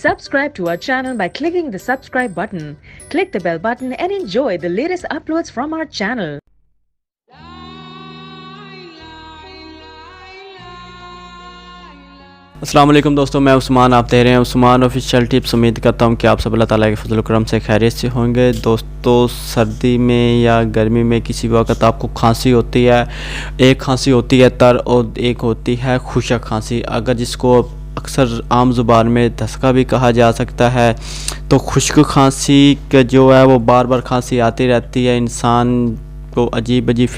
Subscribe to our channel by clicking the subscribe button. Click the bell button and enjoy the latest uploads from our channel. अस्सलाम वालेकुम दोस्तों, मैं उस्मान, आप दे रहे हैं उस्मान ऑफिशियल टिप्स। उम्मीद करता हूँ कि आप सब अल्लाह ताला के फजल करम से खैरियत से होंगे। दोस्तों, सर्दी में या गर्मी में किसी भी वक्त आपको खांसी होती है, एक खांसी होती है तर और एक होती है खुशक खांसी, अगर जिसको अक्सर आम ज़ुबान में धसका भी कहा जा सकता है। तो खुश्क खांसी का जो है वो बार बार खांसी आती रहती है, इंसान को अजीब अजीब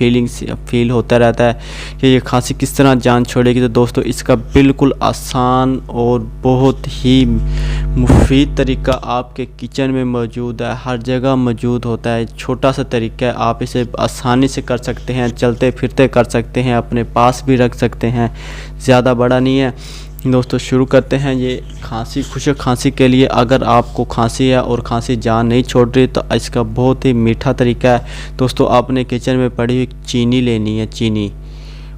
फील होता रहता है कि ये खांसी किस तरह जान छोड़ेगी। तो दोस्तों, इसका बिल्कुल आसान और बहुत ही मुफीद तरीका आपके किचन में मौजूद है, हर जगह मौजूद होता है। छोटा सा तरीका है, आप इसे आसानी से कर सकते हैं, चलते फिरते कर सकते हैं, अपने पास भी रख सकते हैं, ज़्यादा बड़ा नहीं है। दोस्तों, शुरू करते हैं। ये खांसी, खुशक खांसी के लिए अगर आपको खांसी है और खांसी जान नहीं छोड़ रही तो इसका बहुत ही मीठा तरीका है। दोस्तों, आपने किचन में पड़ी हुई चीनी लेनी है। चीनी,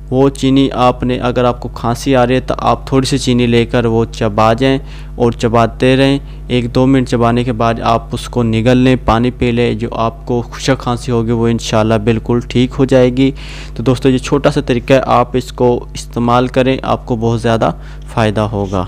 वो चीनी आपने, अगर आपको खांसी आ रही है तो आप थोड़ी सी चीनी लेकर वो चबा जाएं और चबाते रहें। 1-2 मिनट चबाने के बाद आप उसको निगल लें, पानी पी लें। जो आपको खुशक खांसी होगी वो इंशाल्लाह बिल्कुल ठीक हो जाएगी। तो दोस्तों, ये छोटा सा तरीका है, आप इसको इस्तेमाल करें, आपको बहुत ज़्यादा फ़ायदा होगा।